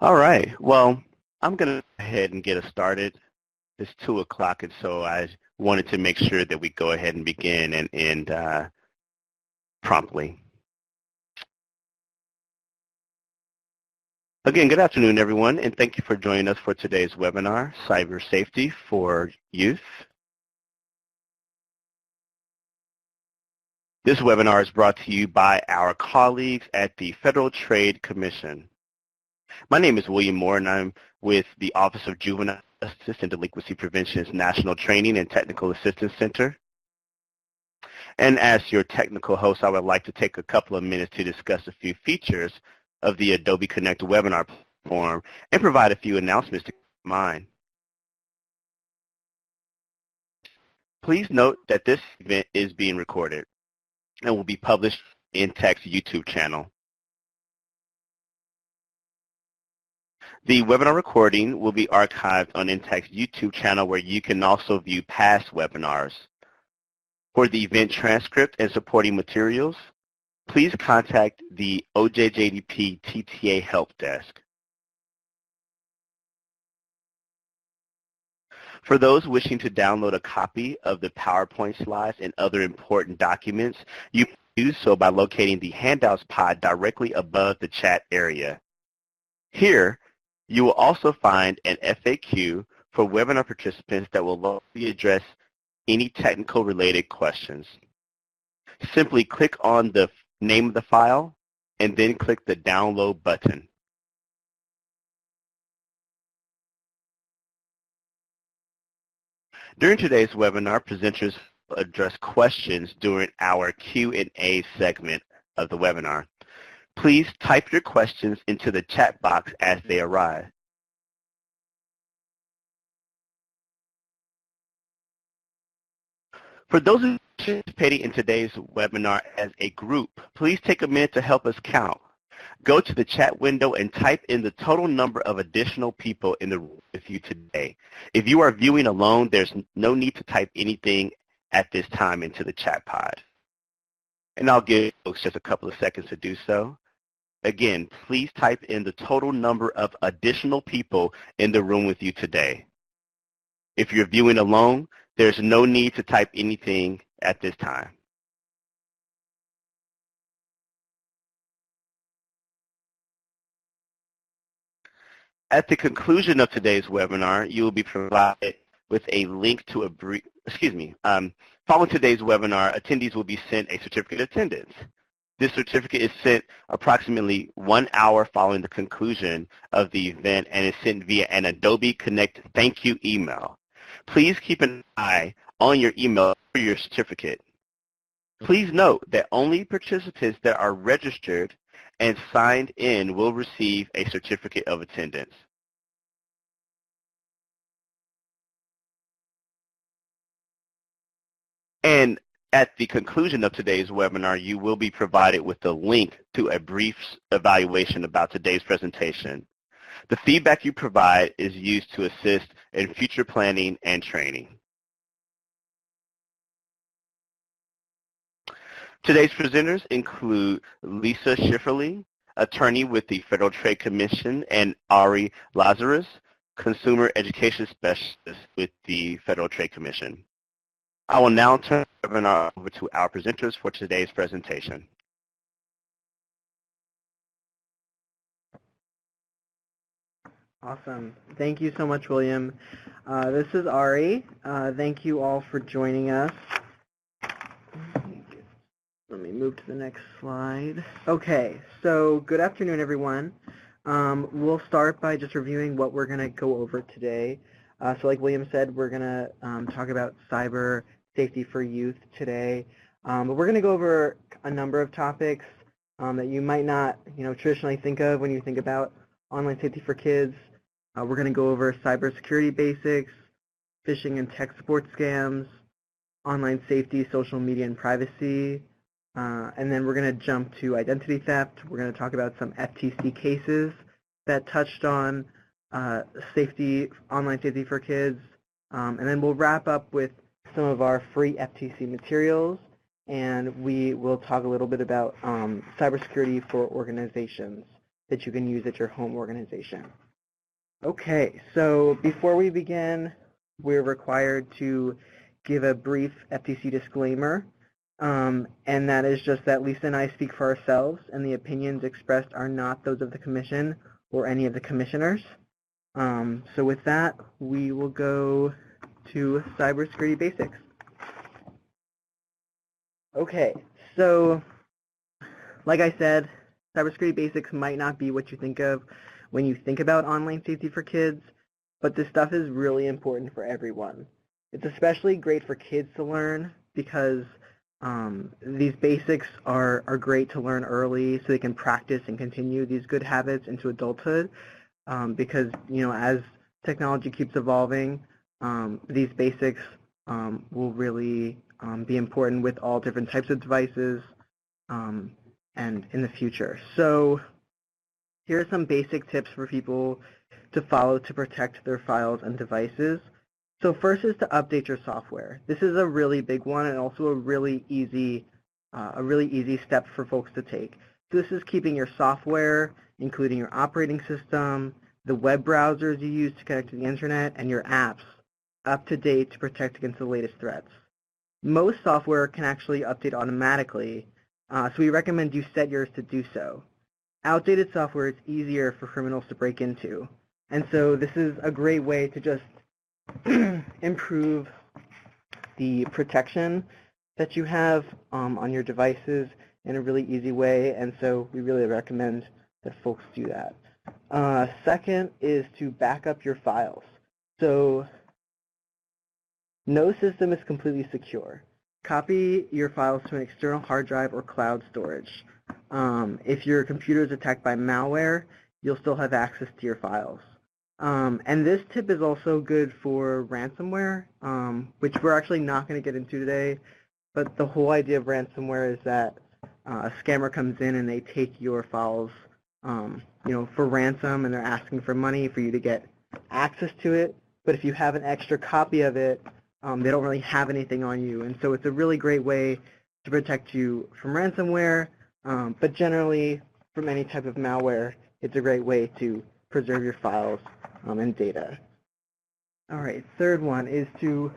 All right. Well, I'm going to go ahead and get us started. It's 2 o'clock, and so I wanted to make sure that we go ahead and begin and end promptly. Again, good afternoon, everyone, and thank you for joining us for today's webinar, Cyber Safety for Youth. This webinar is brought to you by our colleagues at the Federal Trade Commission. My name is William Moore, and I'm with the Office of Juvenile Justice and Delinquency Prevention's National Training and Technical Assistance Center. And as your technical host, I would like to take a couple of minutes to discuss a few features of the Adobe Connect webinar platform and provide a few announcements to keep in mind. Please note that this event is being recorded and will be published in NTTAC's YouTube channel. The webinar recording will be archived on NTTAC's YouTube channel, where you can also view past webinars. For the event transcript and supporting materials, please contact the OJJDP NTTAC Help Desk. For those wishing to download a copy of the PowerPoint slides and other important documents, you can do so by locating the handouts pod directly above the chat area. Here, you will also find an FAQ for webinar participants that will locally address any technical related questions. Simply click on the name of the file and then click the download button. During today's webinar, presenters will address questions during our Q&A segment of the webinar. Please type your questions into the chat box as they arrive. For those participating in today's webinar as a group, please take a minute to help us count. Go to the chat window and type in the total number of additional people in the room with you today. If you are viewing alone, there's no need to type anything at this time into the chat pod. And I'll give folks just a couple of seconds to do so. Again, please type in the total number of additional people in the room with you today. If you're viewing alone, there's no need to type anything at this time. At the conclusion of today's webinar, you will be provided with a link to a brief, following today's webinar, attendees will be sent a certificate of attendance. This certificate is sent approximately 1 hour following the conclusion of the event and is sent via an Adobe Connect thank you email. Please keep an eye on your email for your certificate. Please note that only participants that are registered and signed in will receive a certificate of attendance. And at the conclusion of today's webinar, you will be provided with the link to a brief evaluation about today's presentation. The feedback you provide is used to assist in future planning and training. Today's presenters include Lisa Schifferly, attorney with the Federal Trade Commission, and Ari Lazarus, consumer education specialist with the Federal Trade Commission. I will now turn the webinar over to our presenters for today's presentation. Awesome. Thank you so much, William. This is Ari. Thank you all for joining us. Let me move to the next slide. Okay, so good afternoon, everyone. We'll start by just reviewing what we're going to go over today. So like William said, we're going to talk about cyber safety for youth today. But we're going to go over a number of topics that you might not traditionally think of when you think about online safety for kids. We're going to go over cybersecurity basics, phishing and tech support scams, online safety, social media, and privacy. And then we're going to jump to identity theft. We're going to talk about some FTC cases that touched on safety, online safety for kids. And then we'll wrap up with some of our free FTC materials. And we will talk a little bit about cybersecurity for organizations. that you can use at your home organization. Okay, so before we begin, we're required to give a brief FTC disclaimer, and that is just that Lisa and I speak for ourselves, and the opinions expressed are not those of the Commission or any of the commissioners. So with that, we will go to Cybersecurity Basics. Okay, so like I said, Cybersecurity Basics might not be what you think of when you think about online safety for kids, but this stuff is really important for everyone. It's especially great for kids to learn because these basics are great to learn early so they can practice and continue these good habits into adulthood because, you know, as technology keeps evolving, these basics will really be important with all different types of devices and in the future. So here are some basic tips for people to follow to protect their files and devices. So first is to update your software. This is a really big one and also a really easy step for folks to take. So this is keeping your software, including your operating system, the web browsers you use to connect to the internet, and your apps up to date to protect against the latest threats. Most software can actually update automatically, so we recommend you set yours to do so. Outdated software is easier for criminals to break into, and so this is a great way to just improve the protection that you have on your devices in a really easy way, and so we really recommend that folks do that. Second is to back up your files. So no system is completely secure. Copy your files to an external hard drive or cloud storage. If your computer is attacked by malware, you'll still have access to your files. And this tip is also good for ransomware, which we're actually not going to get into today. But the whole idea of ransomware is that a scammer comes in and they take your files, you know, for ransom, and they're asking for money for you to get access to it. But if you have an extra copy of it, they don't really have anything on you. And so it's a really great way to protect you from ransomware, but generally from any type of malware, it's a great way to preserve your files and data. All right, third one is to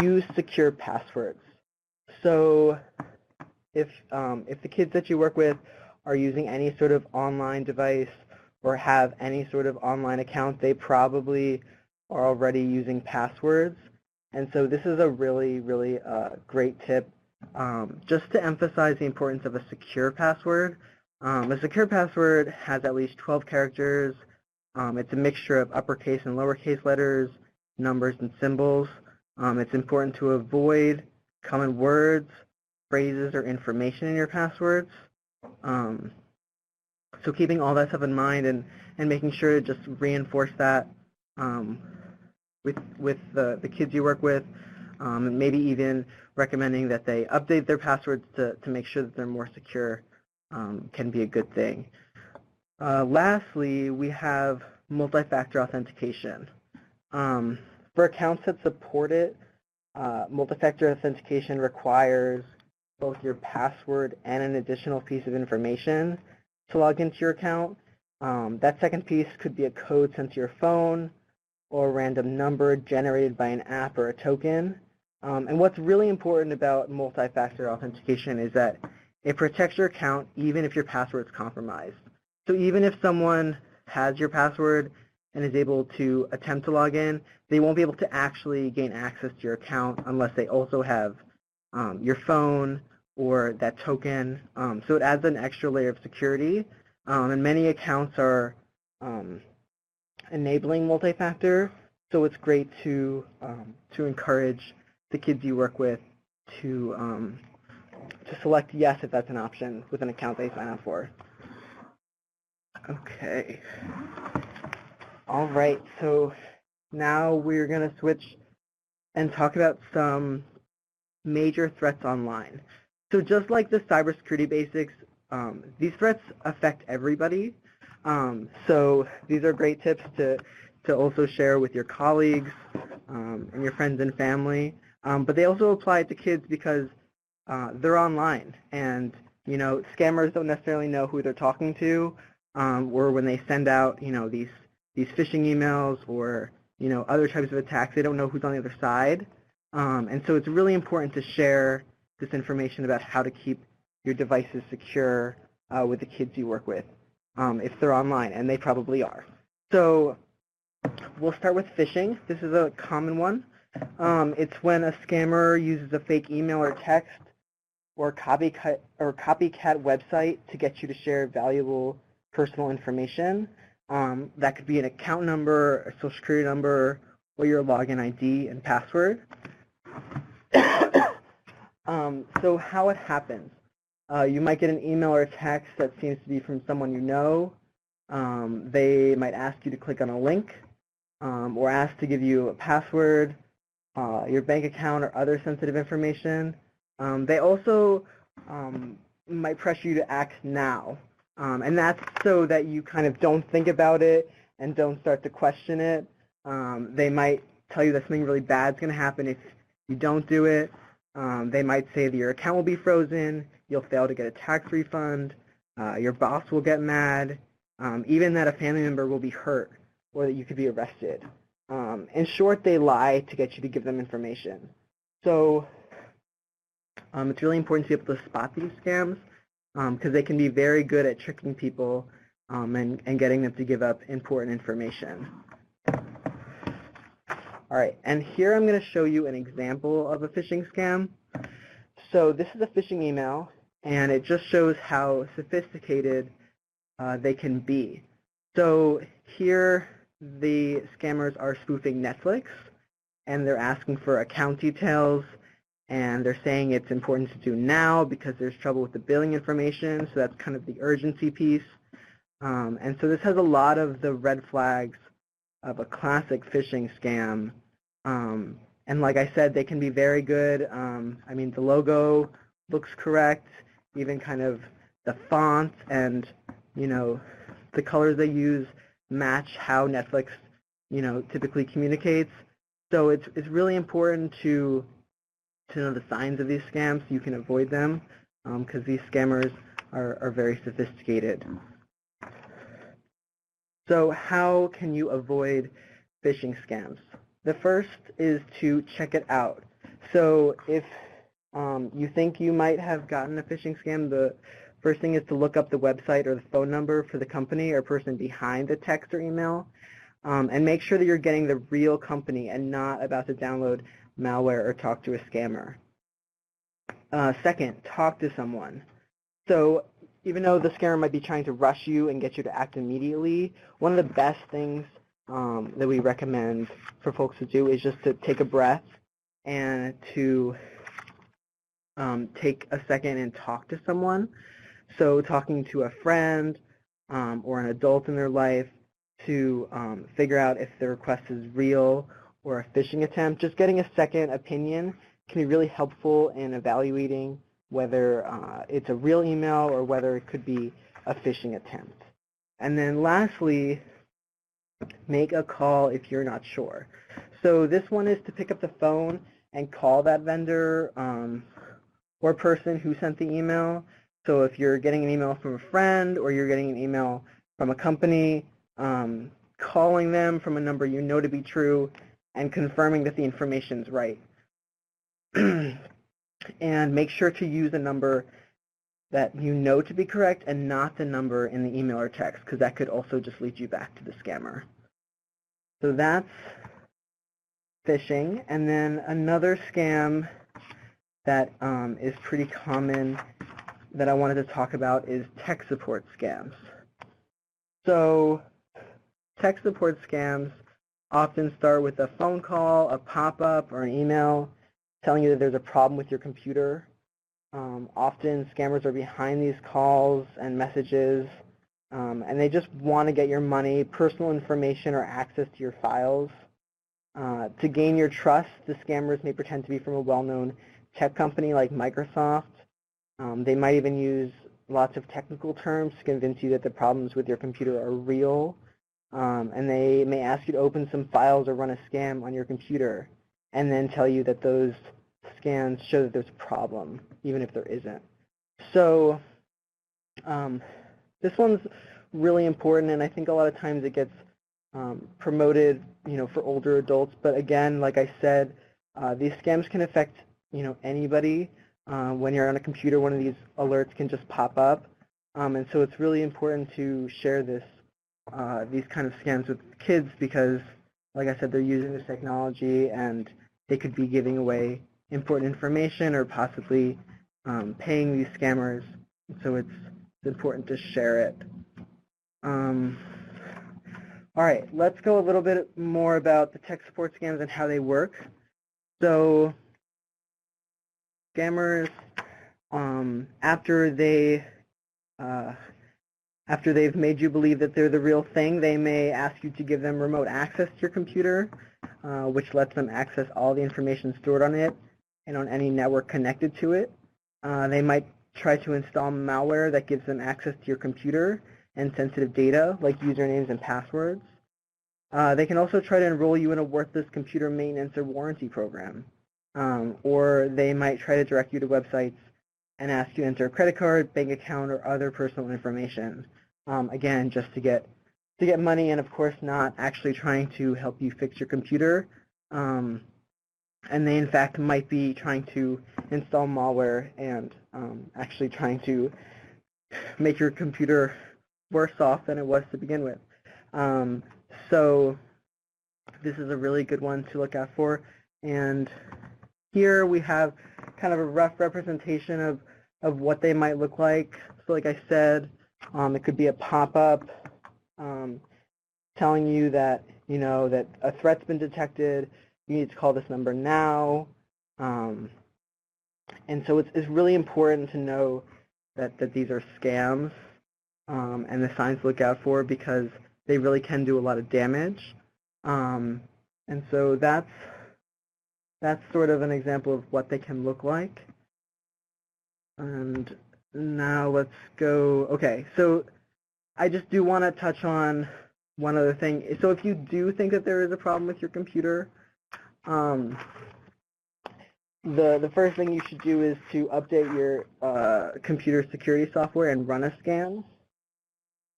use secure passwords. So if the kids that you work with are using any sort of online device or have any sort of online account, they probably are already using passwords. And so this is a really, really great tip just to emphasize the importance of a secure password. A secure password has at least 12 characters. It's a mixture of uppercase and lowercase letters, numbers, and symbols. It's important to avoid common words, phrases, or information in your passwords. So keeping all that stuff in mind and making sure to just reinforce that with the kids you work with, and maybe even recommending that they update their passwords to make sure that they're more secure can be a good thing. Lastly, we have multi-factor authentication. For accounts that support it, multi-factor authentication requires both your password and an additional piece of information to log into your account. That second piece could be a code sent to your phone or a random number generated by an app or a token. And what's really important about multi-factor authentication is that it protects your account even if your password is compromised. So even if someone has your password and is able to attempt to log in, they won't be able to actually gain access to your account unless they also have your phone or that token. So it adds an extra layer of security. And many accounts are enabling multi-factor, so it's great to encourage the kids you work with to select yes if that's an option with an account they sign up for. Okay. All right, so now we're going to switch and talk about some major threats online. So just like the cybersecurity basics, these threats affect everybody. So these are great tips to also share with your colleagues and your friends and family. But they also apply to kids because they're online and Scammers don't necessarily know who they're talking to, or when they send out, these phishing emails or, other types of attacks, they don't know who's on the other side. And so it's really important to share this information about how to keep your devices secure with the kids you work with, if they're online, and they probably are. So we'll start with phishing. This is a common one. It's when a scammer uses a fake email or text or copycat website to get you to share valuable personal information. That could be an account number, a social security number, or your login ID and password. So how it happens. You might get an email or a text that seems to be from someone you know. They might ask you to click on a link or ask to give you a password, your bank account, or other sensitive information. They also might pressure you to act now. And that's so that you kind of don't think about it and don't start to question it. They might tell you that something really bad is going to happen if you don't do it. They might say that your account will be frozen, you'll fail to get a tax refund, your boss will get mad, even that a family member will be hurt or that you could be arrested. In short, they lie to get you to give them information. So it's really important to be able to spot these scams because they can be very good at tricking people and getting them to give up important information. All right, and here I'm going to show you an example of a phishing scam. So this is a phishing email, and it just shows how sophisticated they can be. So here the scammers are spoofing Netflix, and they're asking for account details, and they're saying it's important to do now because there's trouble with the billing information, so that's kind of the urgency piece. And so this has a lot of the red flags of a classic phishing scam. And like I said, they can be very good. I mean, the logo looks correct, even kind of the font and, the colors they use match how Netflix, typically communicates. So it's really important to know the signs of these scams so you can avoid them because these scammers are very sophisticated. So how can you avoid phishing scams? The first is to check it out. So if you think you might have gotten a phishing scam, the first thing is to look up the website or the phone number for the company or person behind the text or email, and make sure that you're getting the real company and not about to download malware or talk to a scammer. Second, talk to someone. So even though the scammer might be trying to rush you and get you to act immediately, one of the best things that we recommend for folks to do is just to take a breath and to take a second and talk to someone. So talking to a friend or an adult in their life to figure out if the request is real or a phishing attempt. Just getting a second opinion can be really helpful in evaluating whether it's a real email or whether it could be a phishing attempt. And then lastly, make a call if you're not sure. So this one is to pick up the phone and call that vendor or person who sent the email. So if you're getting an email from a friend or you're getting an email from a company, calling them from a number you know to be true and confirming that the information's right. And make sure to use a number that you know to be correct and not the number in the email or text, because that could also just lead you back to the scammer. So that's phishing. And then another scam that is pretty common that I wanted to talk about is tech support scams. So tech support scams often start with a phone call, a pop-up, or an email telling you that there's a problem with your computer. Often scammers are behind these calls and messages, and they just want to get your money, personal information, or access to your files. To gain your trust, the scammers may pretend to be from a well-known tech company like Microsoft. They might even use lots of technical terms to convince you that the problems with your computer are real. And they may ask you to open some files or run a scan on your computer and then tell you that those scans show that there's a problem, even if there isn't. So This one's really important, and I think a lot of times it gets promoted, for older adults. But again, like I said, these scams can affect, anybody. When you're on a computer, one of these alerts can just pop up, and so it's really important to share these kind of scams with kids because, like I said, they're using this technology and they could be giving away important information or possibly paying these scammers. So it's important to share it. All right, let's go a little bit more about the tech support scams and how they work. So scammers, after they've made you believe that they're the real thing, they may ask you to give them remote access to your computer, which lets them access all the information stored on it and on any network connected to it. They might try to install malware that gives them access to your computer and sensitive data like usernames and passwords. They can also try to enroll you in a worthless computer maintenance or warranty program. Or they might try to direct you to websites and ask you to enter a credit card, bank account, or other personal information. Again, just to get money, and of course not actually trying to help you fix your computer. And they in fact might be trying to install malware and actually trying to make your computer worse off than it was to begin with. So this is a really good one to look out for. And here we have kind of a rough representation of what they might look like. So like I said, it could be a pop-up telling you that, that a threat's been detected. You need to call this number now. And so it's really important to know that these are scams and the signs to look out for because they really can do a lot of damage. And so that's sort of an example of what they can look like. And now let's go. Okay, so I just do want to touch on one other thing. So if you do think that there is a problem with your computer, the first thing you should do is to update your computer security software and run a scan.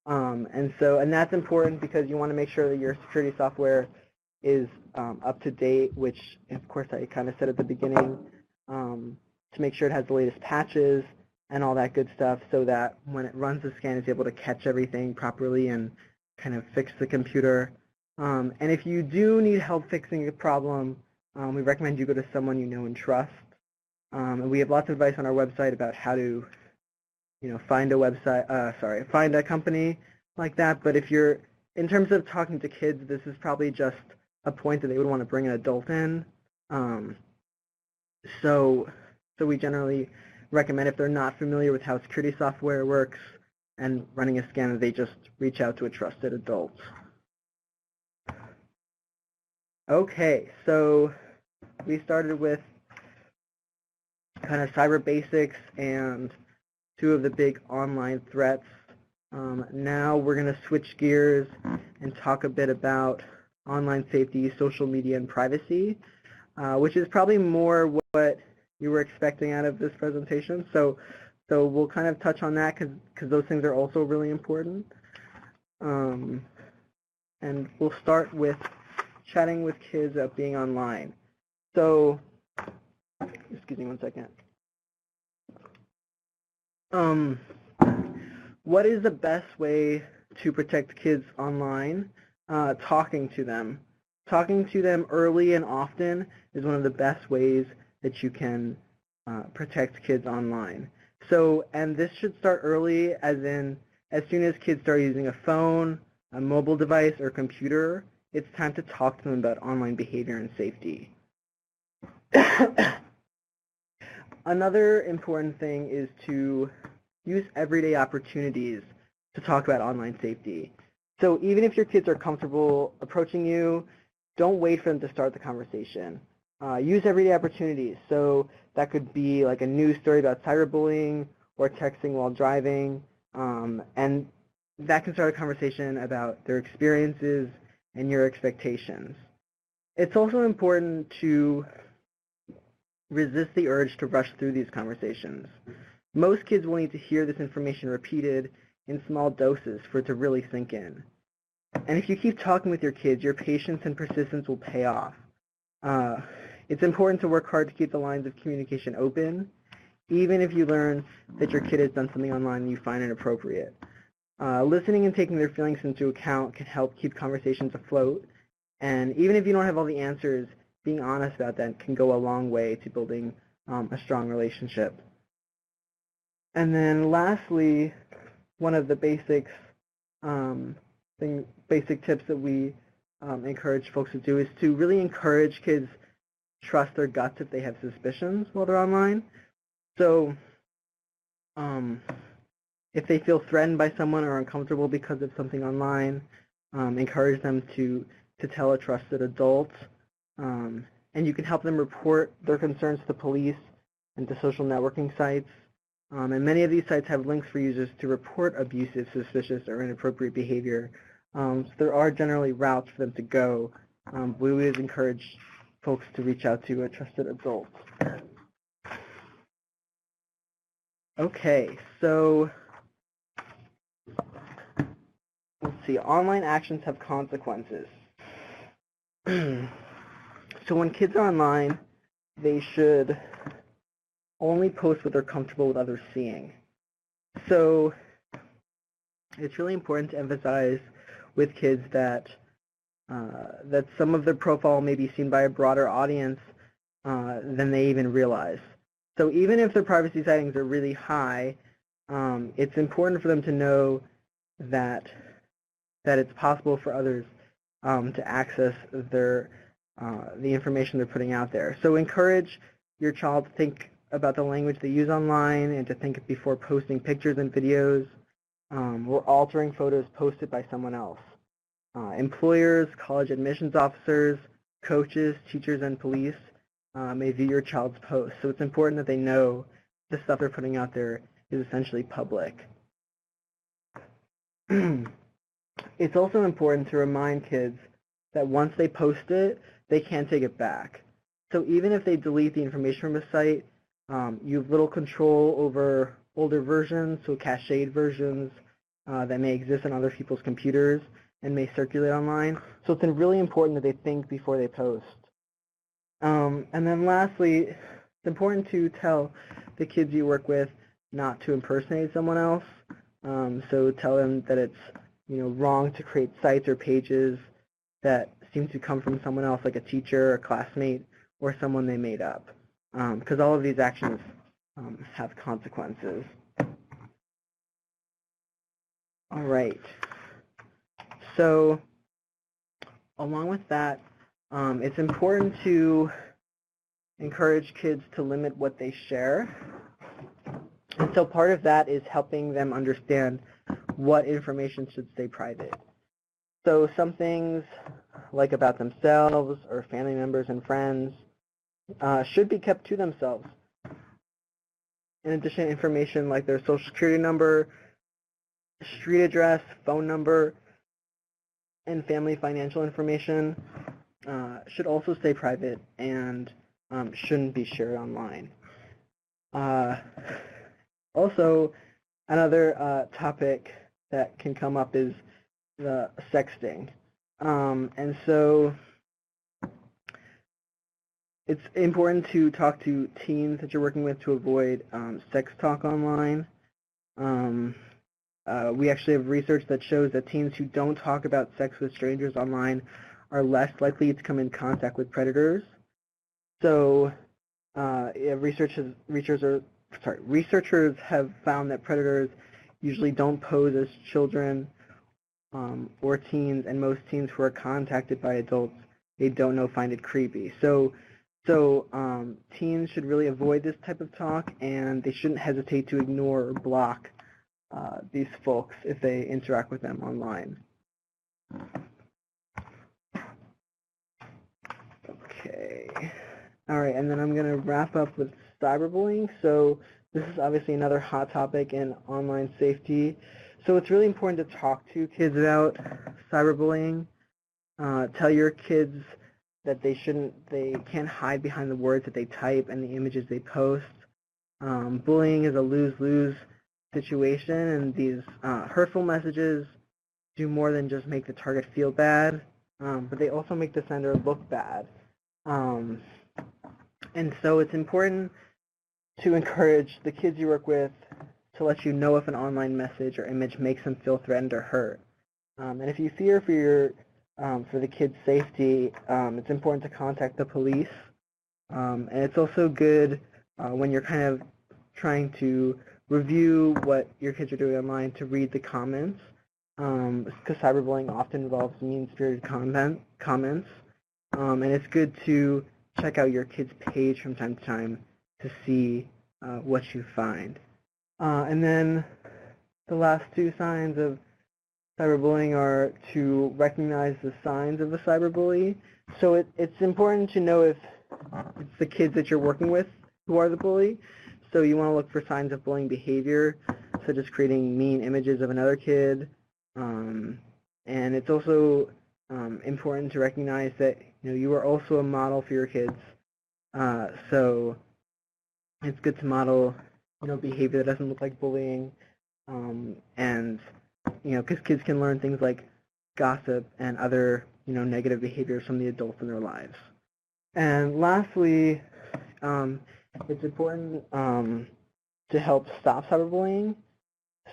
And that's important because you want to make sure that your security software is up to date, which of course I kind of said at the beginning, to make sure it has the latest patches and all that good stuff so that when it runs the scan it's able to catch everything properly and kind of fix the computer. And if you do need help fixing a problem, we recommend you go to someone you know and trust. And we have lots of advice on our website about how to find a company like that. But if you're, in terms of talking to kids, this is probably just a point that they would want to bring an adult in. So we generally recommend if they're not familiar with how security software works and running a scan, they just reach out to a trusted adult. Okay, so we started with kind of cyber basics and two of the big online threats. Now we're going to switch gears and talk a bit about online safety, social media, and privacy, which is probably more what you were expecting out of this presentation. So we'll kind of touch on that because those things are also really important. And we'll start with chatting with kids about being online. So, excuse me one second. What is the best way to protect kids online? Talking to them. Talking to them early and often is one of the best ways that you can protect kids online. So, and this should start early, as soon as kids start using a phone, a mobile device, or computer, it's time to talk to them about online behavior and safety. Another important thing is to use everyday opportunities to talk about online safety. So even if your kids are comfortable approaching you, don't wait for them to start the conversation. Use everyday opportunities. So that could be like a news story about cyberbullying or texting while driving, and that can start a conversation about their experiences and your expectations. It's also important to resist the urge to rush through these conversations. Most kids will need to hear this information repeated in small doses for it to really sink in. And if you keep talking with your kids, your patience and persistence will pay off. It's important to work hard to keep the lines of communication open, even if you learn that your kid has done something online and you find inappropriate. Listening and taking their feelings into account can help keep conversations afloat. And even if you don't have all the answers, being honest about that can go a long way to building a strong relationship. And then lastly, one of the basics, basic tips that we encourage folks to do is to really encourage kids to trust their guts if they have suspicions while they're online. So if they feel threatened by someone or uncomfortable because of something online, encourage them to tell a trusted adult. And you can help them report their concerns to the police and to social networking sites. And many of these sites have links for users to report abusive, suspicious, or inappropriate behavior. So there are generally routes for them to go. We always encourage folks to reach out to a trusted adult. Okay, so let's see. Online actions have consequences. So when kids are online, they should only post what they're comfortable with others seeing. So it's really important to emphasize with kids that that some of their profile may be seen by a broader audience than they even realize. So even if their privacy settings are really high, it's important for them to know that it's possible for others to access the information they're putting out there. So encourage your child to think about the language they use online and to think before posting pictures and videos or altering photos posted by someone else. Employers, college admissions officers, coaches, teachers, and police may view your child's posts. So it's important that they know the stuff they're putting out there is essentially public. It's also important to remind kids that once they post it, they can't take it back. So even if they delete the information from a site, you have little control over older versions, so cached versions that may exist on other people's computers and may circulate online. So it's really important that they think before they post. And then lastly, it's important to tell the kids you work with not to impersonate someone else. So tell them that it's wrong to create sites or pages that seem to come from someone else, like a teacher, a classmate, or someone they made up. Because all of these actions have consequences. All right. So along with that, it's important to encourage kids to limit what they share. And so part of that is helping them understand what information should stay private. So some things like about themselves or family members and friends should be kept to themselves. In addition, information like their social security number, street address, phone number, and family financial information should also stay private and shouldn't be shared online. Also, another topic that can come up is the sexting. And so it's important to talk to teens that you're working with to avoid sex talk online. We actually have research that shows that teens who don't talk about sex with strangers online are less likely to come in contact with predators. So researchers have found that predators usually don't pose as children or teens, and most teens who are contacted by adults they don't know find it creepy. So teens should really avoid this type of talk, and they shouldn't hesitate to ignore or block these folks if they interact with them online. Okay. All right, and then I'm going to wrap up with cyberbullying. So this is obviously another hot topic in online safety. So it's really important to talk to kids about cyberbullying. Tell your kids that they can't hide behind the words that they type and the images they post. Bullying is a lose-lose situation, and these hurtful messages do more than just make the target feel bad, but they also make the sender look bad. And so it's important to encourage the kids you work with to let you know if an online message or image makes them feel threatened or hurt. And if you fear for the kids' safety, it's important to contact the police. And it's also good when you're kind of trying to review what your kids are doing online to read the comments, because cyberbullying often involves mean-spirited comments. And it's good to check out your kid's page from time to time to see what you find. And then the last two signs of cyberbullying are to recognize the signs of a cyberbully. So it's important to know if it's the kids that you're working with who are the bully. So you want to look for signs of bullying behavior, such as creating mean images of another kid. And it's also important to recognize that you are also a model for your kids. So it's good to model behavior that doesn't look like bullying, and because kids can learn things like gossip and other negative behaviors from the adults in their lives. And lastly, it's important to help stop cyberbullying.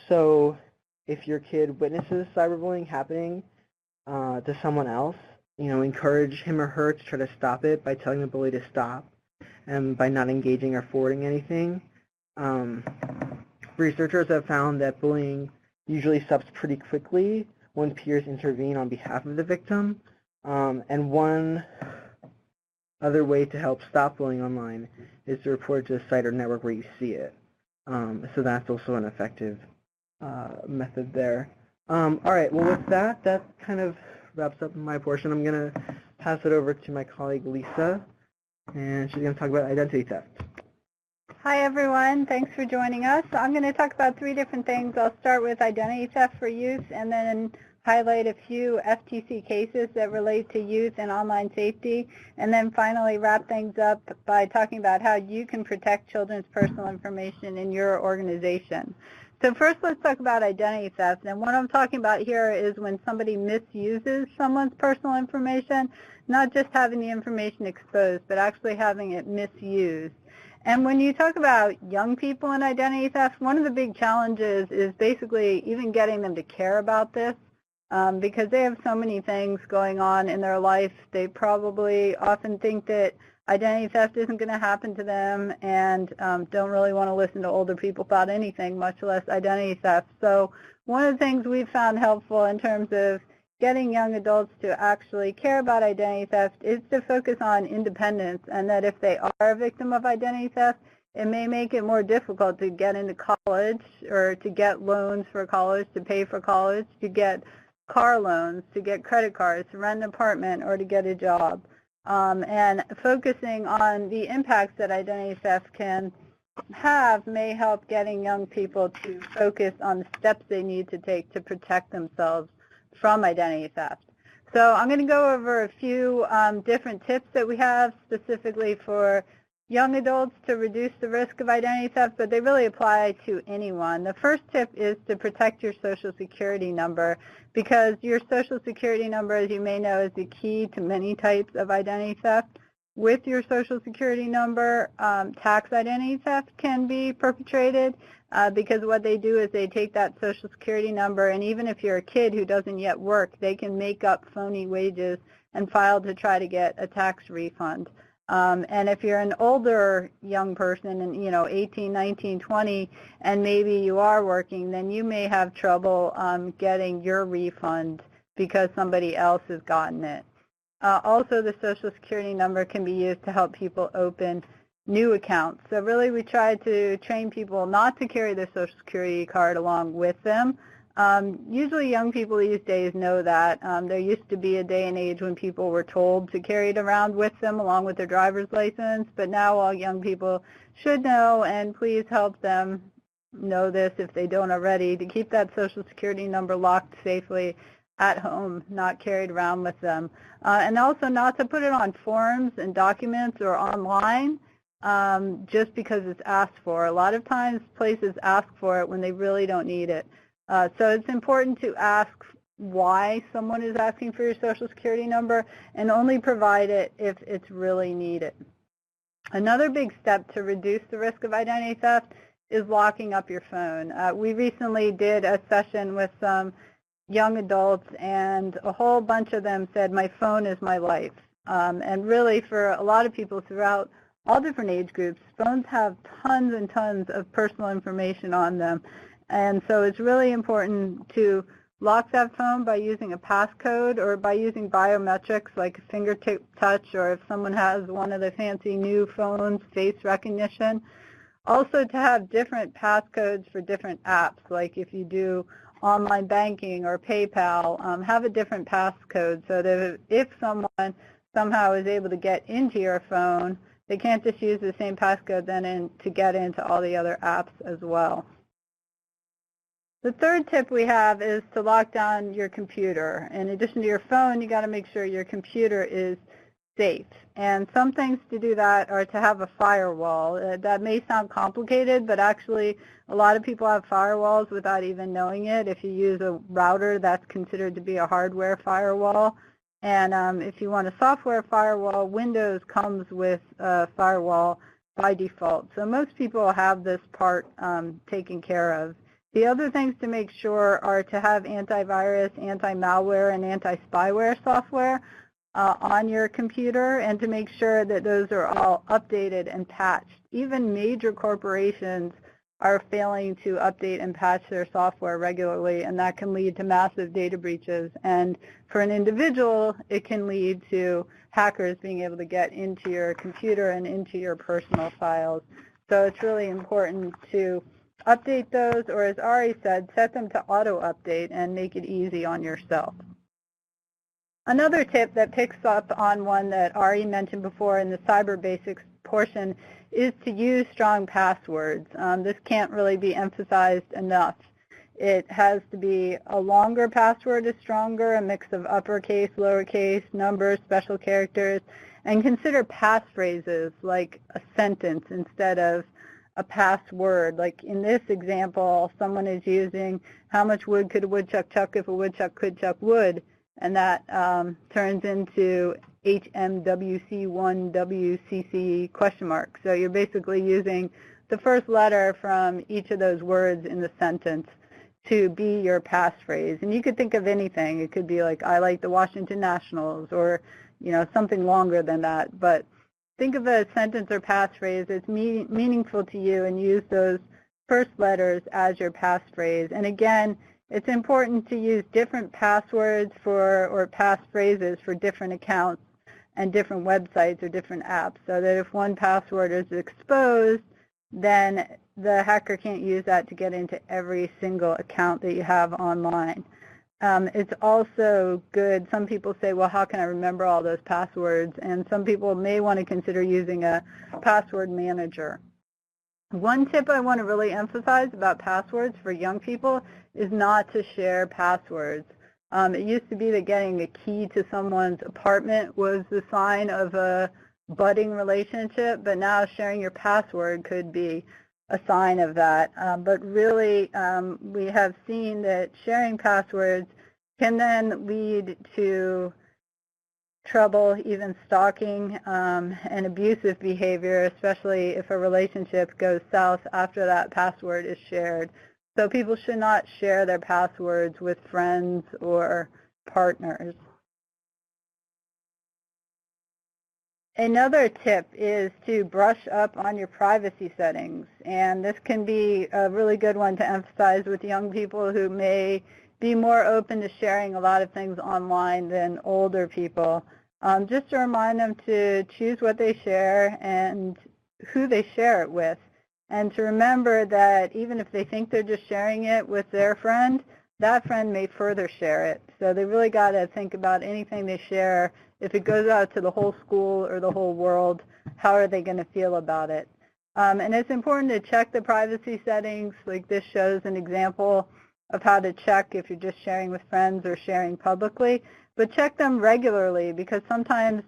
So if your kid witnesses cyberbullying happening to someone else, encourage him or her to try to stop it by telling the bully to stop and by not engaging or forwarding anything. Researchers have found that bullying usually stops pretty quickly when peers intervene on behalf of the victim. And one other way to help stop bullying online is to report to a site or network where you see it. So that's also an effective method there. All right, well with that kind of wraps up my portion. I'm going to pass it over to my colleague Lisa, and she's going to talk about identity theft. Hi everyone, thanks for joining us. I'm going to talk about three different things. I'll start with identity theft for youth and then highlight a few FTC cases that relate to youth and online safety, and then finally wrap things up by talking about how you can protect children's personal information in your organization. So first let's talk about identity theft, and what I'm talking about here is when somebody misuses someone's personal information, not just having the information exposed, but actually having it misused. And when you talk about young people in identity theft, one of the big challenges is basically even getting them to care about this, because they have so many things going on in their life. They probably often think that identity theft isn't going to happen to them and don't really want to listen to older people about anything, much less identity theft. So one of the things we've found helpful in terms of getting young adults to actually care about identity theft is to focus on independence, and that if they are a victim of identity theft, it may make it more difficult to get into college or to get loans for college, to pay for college, to get car loans, to get credit cards, to rent an apartment, or to get a job. And focusing on the impacts that identity theft can have may help getting young people to focus on the steps they need to take to protect themselves from identity theft. So I'm going to go over a few different tips that we have specifically for young adults to reduce the risk of identity theft, but they really apply to anyone. The first tip is to protect your Social Security number, because your Social Security number, as you may know, is the key to many types of identity theft. With your Social Security number, tax identity theft can be perpetrated, because what they do is they take that Social Security number, and even if you're a kid who doesn't yet work, they can make up phony wages and file to try to get a tax refund. And if you're an older young person, and 18, 19, 20, and maybe you are working, then you may have trouble getting your refund because somebody else has gotten it. Also, the Social Security number can be used to help people open new accounts. So really we try to train people not to carry their Social Security card along with them. Usually young people these days know that. There used to be a day and age when people were told to carry it around with them along with their driver's license, but now all young people should know, and please help them know this if they don't already, to keep that Social Security number locked safely at home, not carried around with them. And also not to put it on forms and documents or online. just because it's asked for. A lot of times places ask for it when they really don't need it. So it's important to ask why someone is asking for your Social Security number and only provide it if it's really needed. Another big step to reduce the risk of identity theft is locking up your phone. We recently did a session with some young adults, and a whole bunch of them said, my phone is my life. And really, for a lot of people throughout all different age groups, phones have tons and tons of personal information on them. And so it's really important to lock that phone by using a passcode or by using biometrics like fingertip touch, or if someone has one of the fancy new phones, face recognition. Also to have different passcodes for different apps, like if you do online banking or PayPal, have a different passcode so that if someone somehow is able to get into your phone, they can't just use the same passcode then to get into all the other apps as well. The third tip we have is to lock down your computer. In addition to your phone, you got to make sure your computer is safe. And some things to do that are to have a firewall. That may sound complicated, but actually a lot of people have firewalls without even knowing it. If you use a router, that's considered to be a hardware firewall. And if you want a software firewall, Windows comes with a firewall by default. So most people have this part taken care of. The other things to make sure are to have antivirus, anti-malware, and anti-spyware software on your computer, and to make sure that those are all updated and patched. Even major corporations are failing to update and patch their software regularly, and that can lead to massive data breaches. And for an individual, it can lead to hackers being able to get into your computer and into your personal files. So it's really important to update those, or as Ari said, set them to auto-update and make it easy on yourself. Another tip that picks up on one that Ari mentioned before in the Cyber Basics portion is to use strong passwords. This can't really be emphasized enough. It has to be a longer password is stronger, a mix of uppercase, lowercase, numbers, special characters, and consider passphrases like a sentence instead of a password. Like in this example, someone is using, how much wood could a woodchuck chuck if a woodchuck could chuck wood? And that turns into HMWC1WCC question mark. So you're basically using the first letter from each of those words in the sentence to be your passphrase. And you could think of anything. It could be like, I like the Washington Nationals, or something longer than that. But think of a sentence or passphrase that's meaningful to you, and use those first letters as your passphrase. And again, it's important to use different passwords or passphrases for different accounts and different websites or different apps, so that if one password is exposed, then the hacker can't use that to get into every single account that you have online. It's also good, some people say, well, how can I remember all those passwords? And some people may want to consider using a password manager. One tip I want to really emphasize about passwords for young people is not to share passwords. It used to be that getting a key to someone's apartment was the sign of a budding relationship, but now sharing your password could be a sign of that. But really, we have seen that sharing passwords can then lead to trouble, even stalking and abusive behavior, especially if a relationship goes south after that password is shared. So people should not share their passwords with friends or partners. Another tip is to brush up on your privacy settings, and this can be a really good one to emphasize with young people who may be more open to sharing a lot of things online than older people. Just to remind them to choose what they share and who they share it with, and to remember that even if they think they're just sharing it with their friend, that friend may further share it. So they really got to think about anything they share. If it goes out to the whole school or the whole world, how are they going to feel about it? And it's important to check the privacy settings. Like this shows an example of how to check if you're just sharing with friends or sharing publicly. But check them regularly, because sometimes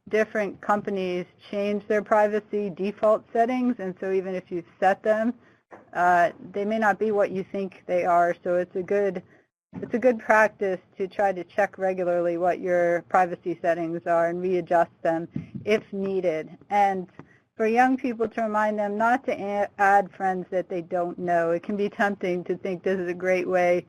different companies change their privacy default settings, and so even if you've set them, they may not be what you think they are. So it's a good practice to try to check regularly what your privacy settings are and readjust them if needed. And for young people, to remind them not to add friends that they don't know. It can be tempting to think this is a great way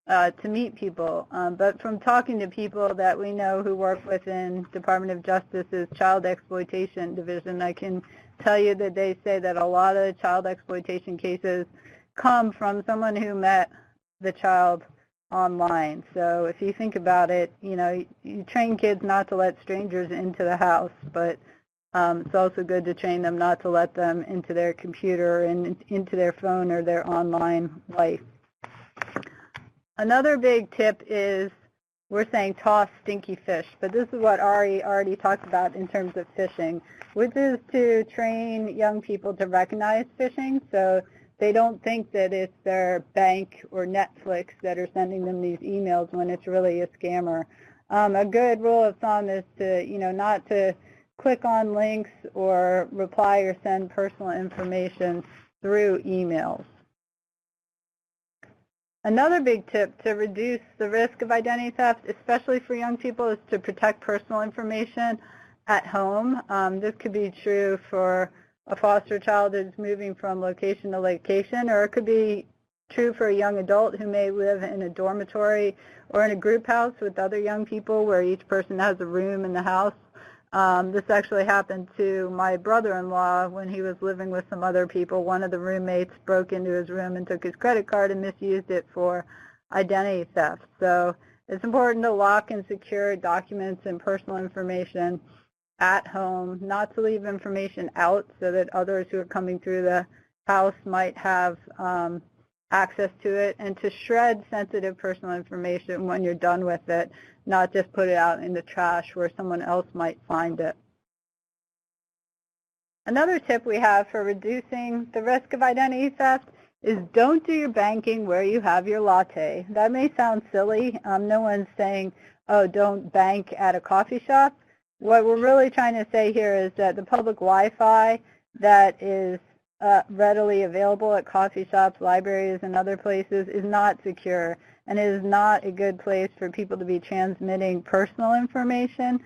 to meet people. But from talking to people that we know who work within Department of Justice's Child Exploitation Division, I can tell you that they say that a lot of child exploitation cases come from someone who met the child online. So if you think about it, you train kids not to let strangers into the house, but it's also good to train them not to let them into their computer and into their phone or their online life. Another big tip is we're saying toss stinky fish, but this is what Ari already talked about in terms of phishing, which is to train young people to recognize phishing so they don't think that it's their bank or Netflix that are sending them these emails when it's really a scammer. A good rule of thumb is to, not to click on links or reply or send personal information through emails. Another big tip to reduce the risk of identity theft, especially for young people, is to protect personal information at home. This could be true for a foster child that's moving from location to location, or it could be true for a young adult who may live in a dormitory or in a group house with other young people where each person has a room in the house. This actually happened to my brother-in-law when he was living with some other people. One of the roommates broke into his room and took his credit card and misused it for identity theft. So it's important to lock and secure documents and personal information at home, not to leave information out so that others who are coming through the house might have access to it, and to shred sensitive personal information when you're done with it, not just put it out in the trash where someone else might find it. Another tip we have for reducing the risk of identity theft is don't do your banking where you have your latte. That may sound silly. No one's saying, oh, don't bank at a coffee shop. What we're really trying to say here is that the public Wi-Fi that is readily available at coffee shops, libraries, and other places is not secure, and it is not a good place for people to be transmitting personal information.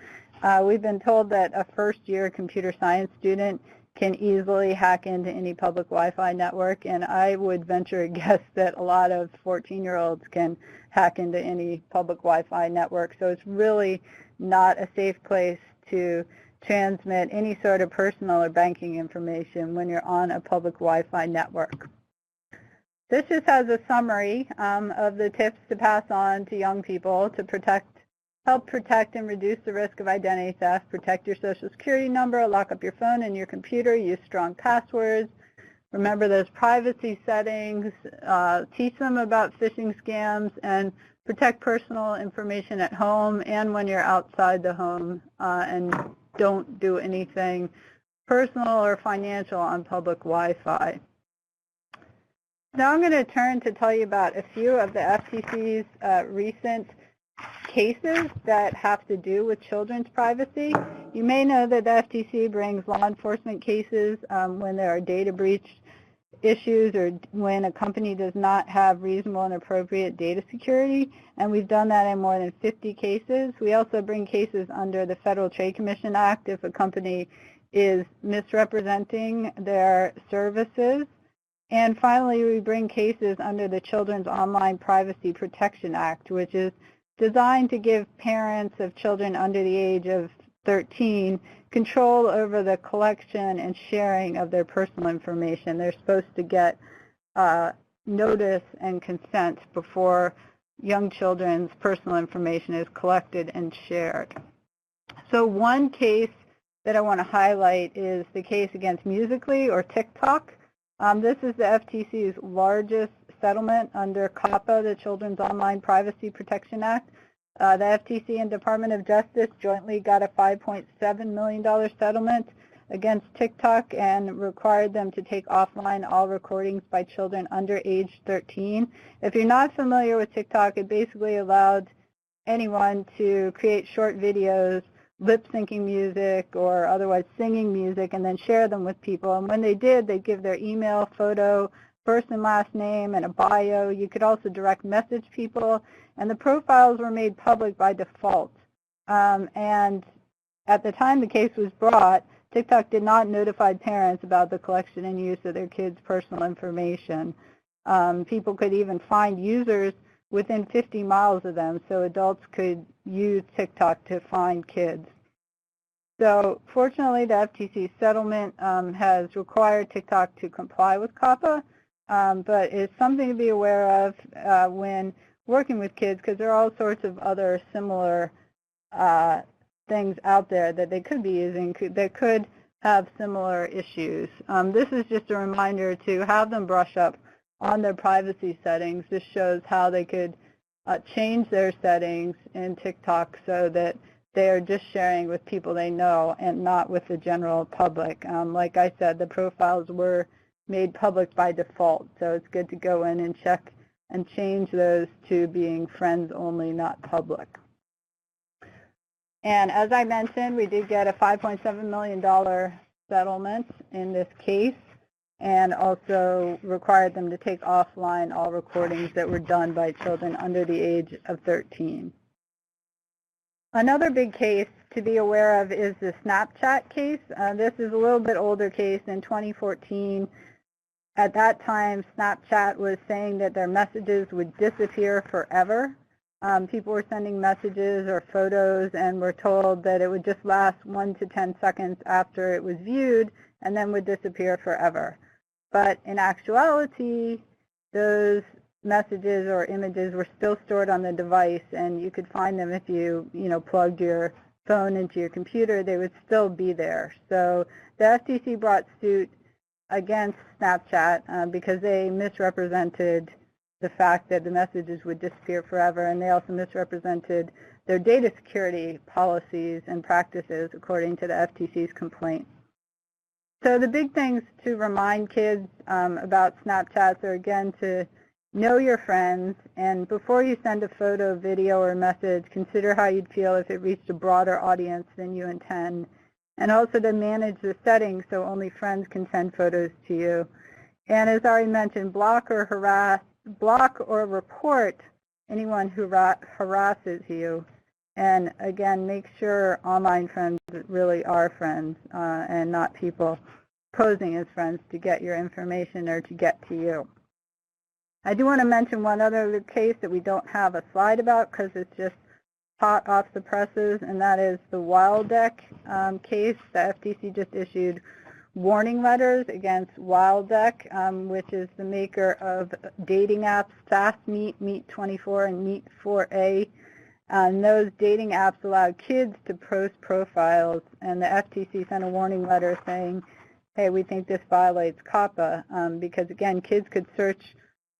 We've been told that a first-year computer science student can easily hack into any public Wi-Fi network, and I would venture a guess that a lot of 14-year-olds can hack into any public Wi-Fi network. So it's really not a safe place to transmit any sort of personal or banking information when you're on a public Wi-Fi network. This just has a summary of the tips to pass on to young people to help protect and reduce the risk of identity theft. Protect your social security number, lock up your phone and your computer, use strong passwords, remember those privacy settings, teach them about phishing scams, and protect personal information at home and when you're outside the home, and don't do anything personal or financial on public Wi-Fi. Now I'm going to turn to tell you about a few of the FTC's recent cases that have to do with children's privacy. You may know that the FTC brings law enforcement cases when there are data breach issues or when a company does not have reasonable and appropriate data security, and we've done that in more than 50 cases. We also bring cases under the Federal Trade Commission Act if a company is misrepresenting their services. And finally, we bring cases under the Children's Online Privacy Protection Act, which is designed to give parents of children under the age of 13 control over the collection and sharing of their personal information. They're supposed to get notice and consent before young children's personal information is collected and shared. So one case that I want to highlight is the case against Musical.ly or TikTok. This is the FTC's largest settlement under COPPA, the Children's Online Privacy Protection Act. The FTC and Department of Justice jointly got a $5.7 million settlement against TikTok and required them to take offline all recordings by children under age 13. If you're not familiar with TikTok, it basically allowed anyone to create short videos lip-syncing music or otherwise singing music and then share them with people. And when they did, they'd give their email, photo, first and last name, and a bio. You could also direct message people, and the profiles were made public by default. And at the time the case was brought, TikTok did not notify parents about the collection and use of their kids' personal information. People could even find users within 50 miles of them, so adults could use TikTok to find kids. So fortunately, the FTC settlement has required TikTok to comply with COPPA, but it's something to be aware of when working with kids, because there are all sorts of other similar things out there that they could be using that could have similar issues. This is just a reminder to have them brush up on their privacy settings. This shows how they could change their settings in TikTok so that they are just sharing with people they know and not with the general public. Like I said, the profiles were made public by default, so it's good to go in and check and change those to being friends only, not public. And as I mentioned, we did get a $5.7 million settlement in this case, and also required them to take offline all recordings that were done by children under the age of 13. Another big case to be aware of is the Snapchat case. This is a little bit older case in 2014. At that time, Snapchat was saying that their messages would disappear forever. People were sending messages or photos and were told that it would just last 1 to 10 seconds after it was viewed and then would disappear forever. But in actuality, those messages or images were still stored on the device, and you could find them if you plugged your phone into your computer. They would still be there. So the FTC brought suit against Snapchat because they misrepresented the fact that the messages would disappear forever, and they also misrepresented their data security policies and practices according to the FTC's complaint. So the big things to remind kids about Snapchats are, again, to know your friends, and before you send a photo, video, or message, consider how you'd feel if it reached a broader audience than you intend, and also to manage the settings so only friends can send photos to you. And as I already mentioned, block or report anyone who harasses you. And again, make sure online friends really are friends and not people posing as friends to get your information or to get to you. I do want to mention one other case that we don't have a slide about because it's just hot off the presses, and that is the WildDeck case. The FTC just issued warning letters against WildDeck, which is the maker of dating apps FastMeet, Meet24, and Meet4A. And those dating apps allow kids to post profiles, and the FTC sent a warning letter saying, hey, we think this violates COPPA, because again, kids could search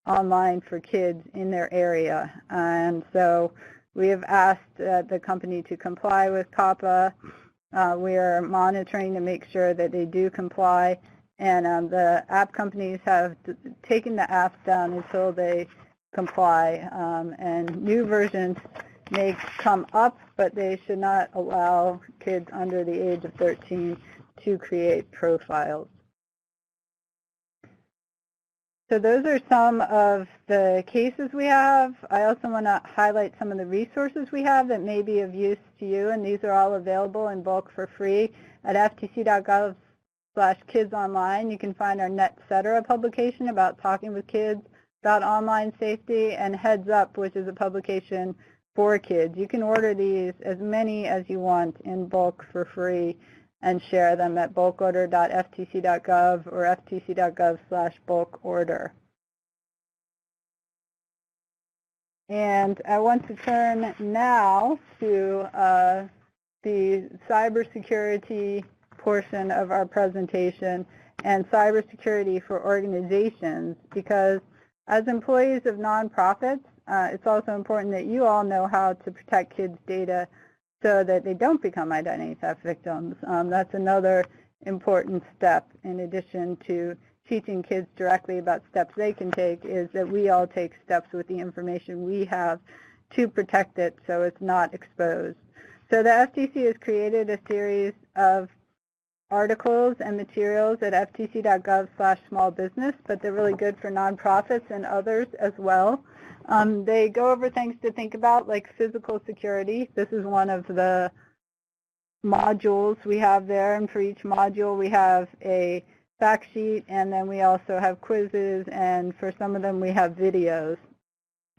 online for kids in their area. And so we have asked the company to comply with COPPA. We are monitoring to make sure that they do comply, and the app companies have taken the apps down until they comply, and new versions may come up, but they should not allow kids under the age of 13 to create profiles. So those are some of the cases we have. I also want to highlight some of the resources we have that may be of use to you, and these are all available in bulk for free at ftc.gov/kidsonline. You can find our NetCetera publication about talking with kids about online safety, and Heads Up, which is a publication for kids. You can order these, as many as you want, in bulk for free and share them at bulkorder.ftc.gov or ftc.gov/bulkorder. And I want to turn now to the cybersecurity portion of our presentation and cybersecurity for organizations, because as employees of nonprofits, it's also important that you all know how to protect kids' data so that they don't become identity theft victims. That's another important step, in addition to teaching kids directly about steps they can take, is that we all take steps with the information we have to protect it so it's not exposed. So the FTC has created a series of articles and materials at ftc.gov/smallbusiness, but they're really good for nonprofits and others as well. They go over things to think about, like physical security. This is one of the modules we have there, and for each module we have a fact sheet, and then we also have quizzes, and for some of them we have videos.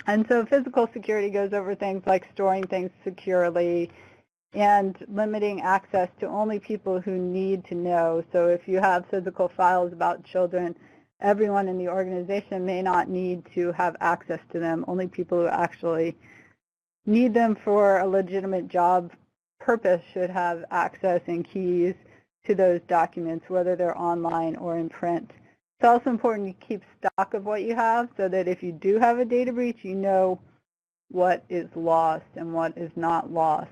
And so physical security goes over things like storing things securely and limiting access to only people who need to know. So if you have physical files about children, everyone in the organization may not need to have access to them. Only people who actually need them for a legitimate job purpose should have access and keys to those documents, whether they're online or in print. It's also important to keep stock of what you have so that if you do have a data breach, you know what is lost and what is not lost.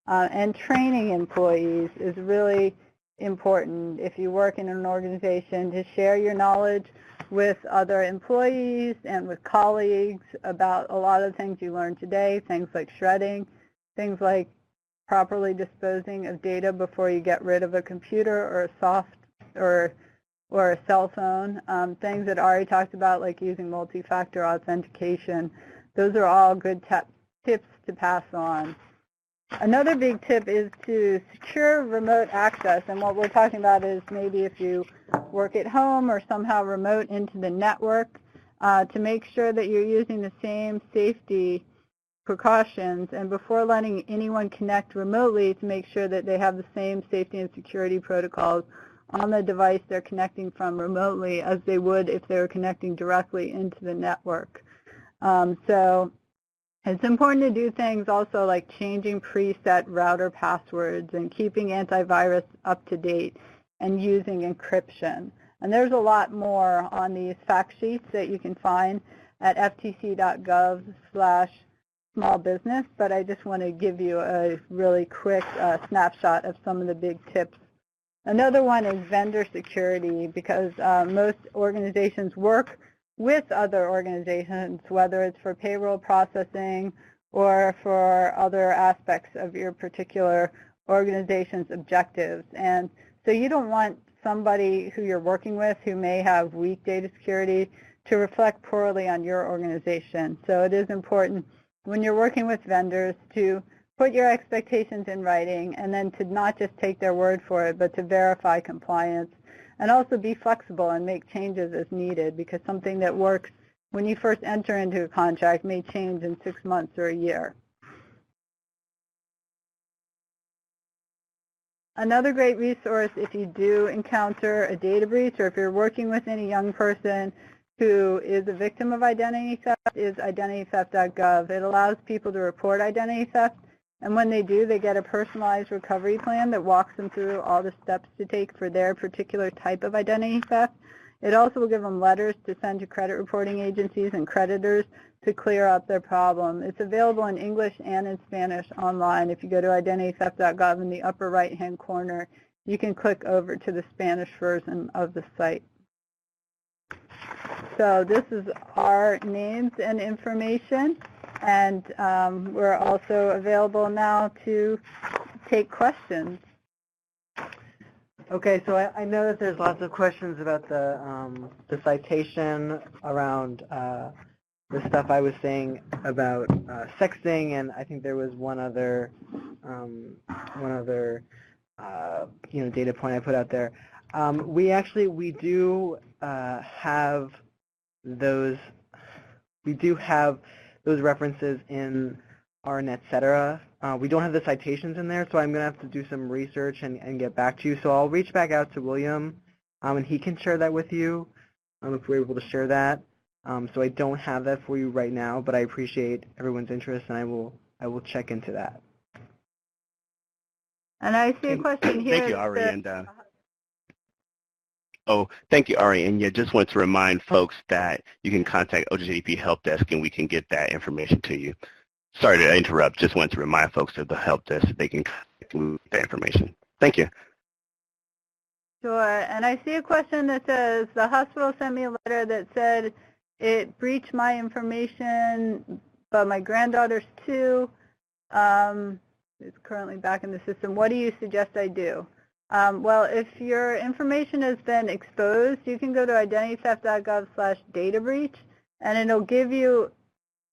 And training employees is really important if you work in an organization to share your knowledge with other employees and with colleagues about a lot of things you learned today, things like shredding, things like properly disposing of data before you get rid of a computer or a cell phone, things that Ari talked about like using multi-factor authentication. Those are all good tips to pass on. Another big tip is to secure remote access, and what we're talking about is maybe if you work at home or somehow remote into the network, to make sure that you're using the same safety precautions, and before letting anyone connect remotely, to make sure that they have the same safety and security protocols on the device they're connecting from remotely as they would if they were connecting directly into the network. So it's important to do things also like changing preset router passwords and keeping antivirus up to date and using encryption. And there's a lot more on these fact sheets that you can find at ftc.gov/smallbusiness, but I just want to give you a really quick snapshot of some of the big tips. Another one is vendor security, because most organizations work with other organizations, whether it's for payroll processing or for other aspects of your particular organization's objectives. And so you don't want somebody who you're working with who may have weak data security to reflect poorly on your organization. So it is important when you're working with vendors to put your expectations in writing and then to not just take their word for it, but to verify compliance. And also be flexible and make changes as needed, because something that works when you first enter into a contract may change in 6 months or a year. Another great resource if you do encounter a data breach, or if you're working with any young person who is a victim of identity theft, is identitytheft.gov. It allows people to report identity theft, and when they do, they get a personalized recovery plan that walks them through all the steps to take for their particular type of identity theft. It also will give them letters to send to credit reporting agencies and creditors to clear up their problem. It's available in English and in Spanish online. If you go to identitytheft.gov in the upper right-hand corner, you can click over to the Spanish version of the site. So this is our names and information. And we're also available now to take questions. Okay, so I know that there's lots of questions about the citation around the stuff I was saying about sexting, and I think there was one other data point I put out there. We do have those. We do have those references in our NetCetera. We don't have the citations in there, so I'm going to have to do some research and get back to you. So I'll reach back out to William, and he can share that with you if we're able to share that. So I don't have that for you right now, but I appreciate everyone's interest, and I will check into that. And I see a question here. Thank you, Ari. Thank you, Ari. And yeah, just wanted to remind folks that you can contact OJJDP Help Desk and we can get that information to you. Sorry to interrupt. Just wanted to remind folks of the Help Desk that they can contact that information. Thank you. Sure. And I see a question that says, the hospital sent me a letter that said it breached my information, but my granddaughter's too. It's currently back in the system. What do you suggest I do? Well, if your information has been exposed, you can go to identitytheft.gov/data breach, and it'll give you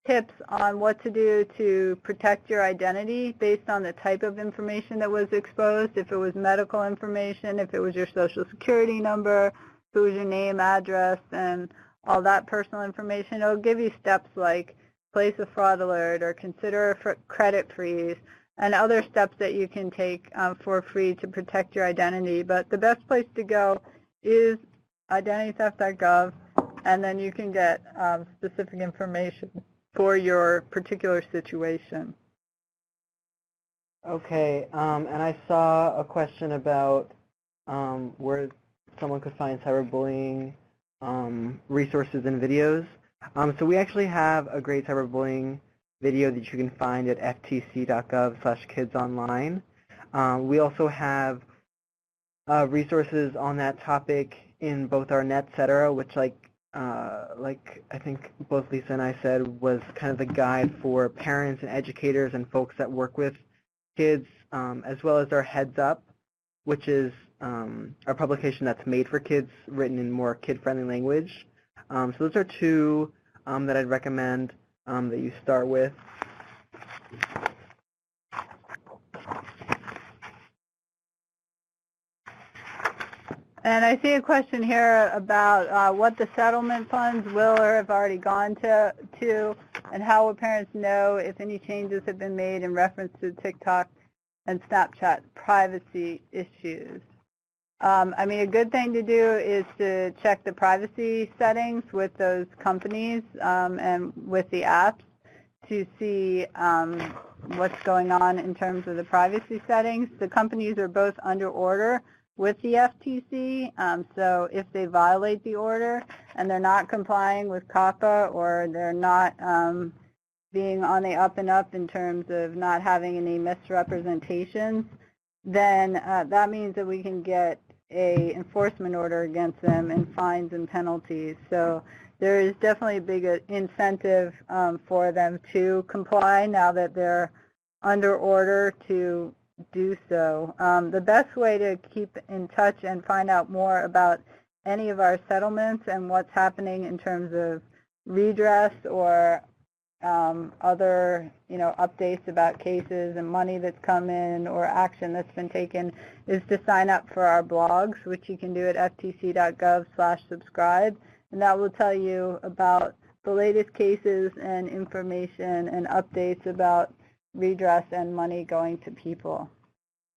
tips on what to do to protect your identity based on the type of information that was exposed. If it was medical information, if it was your social security number, if it was your name, address, and all that personal information, it'll give you steps like place a fraud alert or consider a credit freeze and other steps that you can take for free to protect your identity. But the best place to go is identitytheft.gov, and then you can get specific information for your particular situation. Okay, and I saw a question about where someone could find cyberbullying resources and videos. So we actually have a great cyberbullying video that you can find at ftc.gov/kidsonline. We also have resources on that topic in both our NetCetera, which like I think both Lisa and I said was kind of the guide for parents and educators and folks that work with kids, as well as our Heads Up, which is our publication that's made for kids, written in more kid-friendly language. So those are two that I'd recommend that you start with. And I see a question here about what the settlement funds will or have already gone to, and how will parents know if any changes have been made in reference to TikTok and Snapchat privacy issues. I mean, a good thing to do is to check the privacy settings with those companies and with the apps to see what's going on in terms of the privacy settings. The companies are both under order with the FTC, so if they violate the order and they're not complying with COPPA or they're not being on the up and up in terms of not having any misrepresentations, then that means that we can get a enforcement order against them and fines and penalties. So there is definitely a big incentive for them to comply now that they're under order to do so. The best way to keep in touch and find out more about any of our settlements and what's happening in terms of redress or other, updates about cases and money that's come in or action that's been taken is to sign up for our blogs, which you can do at ftc.gov/subscribe, and that will tell you about the latest cases and information and updates about redress and money going to people.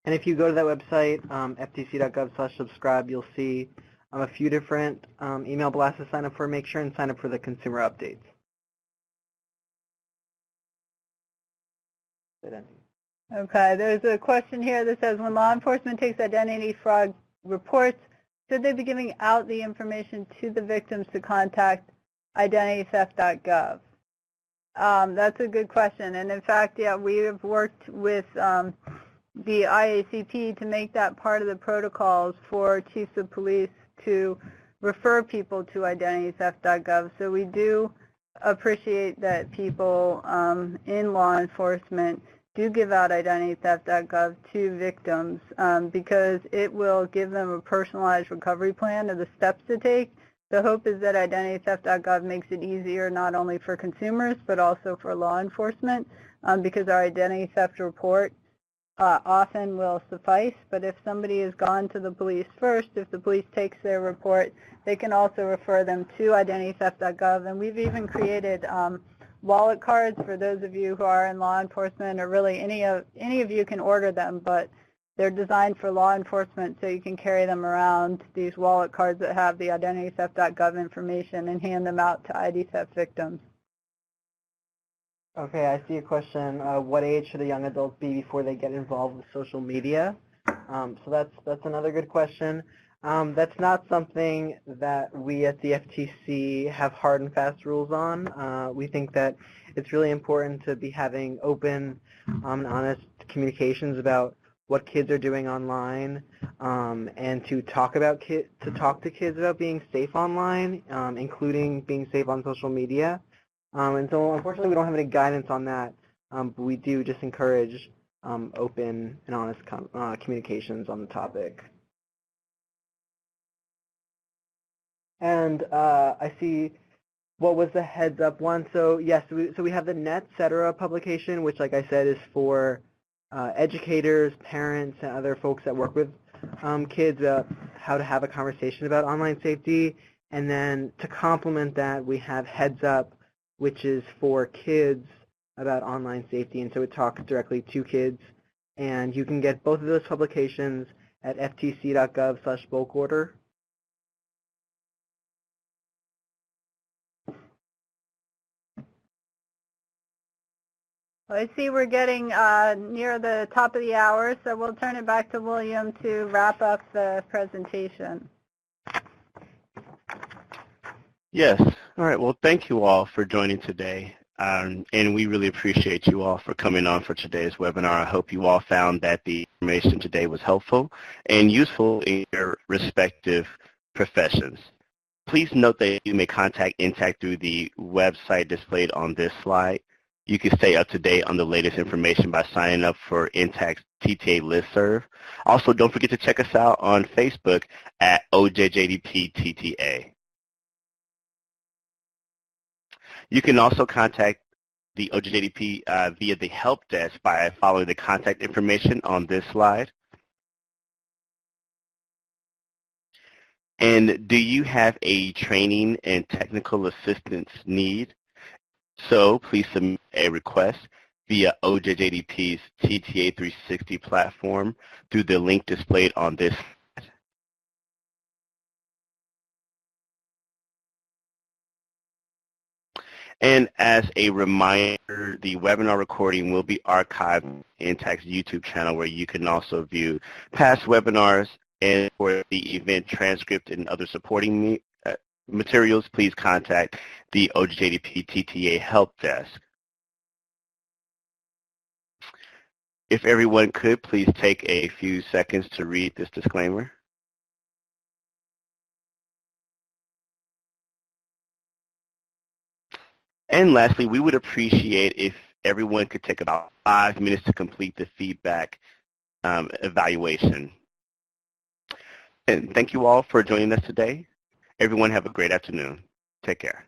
And if you go to that website, ftc.gov/subscribe, you'll see a few different email blasts to sign up for. Make sure and sign up for the consumer updates. Okay, there's a question here that says, when law enforcement takes identity fraud reports, should they be giving out the information to the victims to contact identitytheft.gov? That's a good question, and in fact, yeah, we have worked with the IACP to make that part of the protocols for chiefs of police to refer people to identitytheft.gov. So we do appreciate that people in law enforcement do give out identitytheft.gov to victims because it will give them a personalized recovery plan of the steps to take. The hope is that identitytheft.gov makes it easier not only for consumers but also for law enforcement because our identity theft report often will suffice, but if somebody has gone to the police first, if the police takes their report, they can also refer them to identitytheft.gov, and we've even created wallet cards for those of you who are in law enforcement, or really any of you can order them, but they're designed for law enforcement so you can carry them around, these wallet cards that have the identitytheft.gov information, and hand them out to ID theft victims. Okay, I see a question. What age should a young adult be before they get involved with social media? So that's another good question. That's not something that we at the FTC have hard and fast rules on. We think that it's really important to be having open and honest communications about what kids are doing online, and to talk to kids about being safe online, including being safe on social media. And so unfortunately we don't have any guidance on that, but we do just encourage open and honest communications on the topic. And I see, what was the heads up one? So yes, so we have the NetCetera publication, which, like I said, is for educators, parents, and other folks that work with kids about how to have a conversation about online safety. And then to complement that, we have Heads Up, which is for kids about online safety. And so it talks directly to kids. And you can get both of those publications at ftc.gov/bulk order. I see we're getting near the top of the hour, so we'll turn it back to William to wrap up the presentation. Yes. All right. Well, thank you all for joining today. And we really appreciate you all for coming on for today's webinar. I hope you all found that the information today was helpful and useful in your respective professions. Please note that you may contact NTTAC through the website displayed on this slide. You can stay up to date on the latest information by signing up for NTTAC's TTA listserv. Also, don't forget to check us out on Facebook at OJJDP TTA. You can also contact the OJJDP via the Help Desk by following the contact information on this slide. And do you have a training and technical assistance need? So please submit a request via OJJDP's TTA 360 platform through the link displayed on this slide. And as a reminder, the webinar recording will be archived on NTTAC's YouTube channel, where you can also view past webinars. And for the event transcript and other supporting materials, please contact the OJJDP TTA Help Desk. If everyone could, please take a few seconds to read this disclaimer. And lastly, we would appreciate if everyone could take about 5 minutes to complete the feedback evaluation. And thank you all for joining us today. Everyone have a great afternoon. Take care.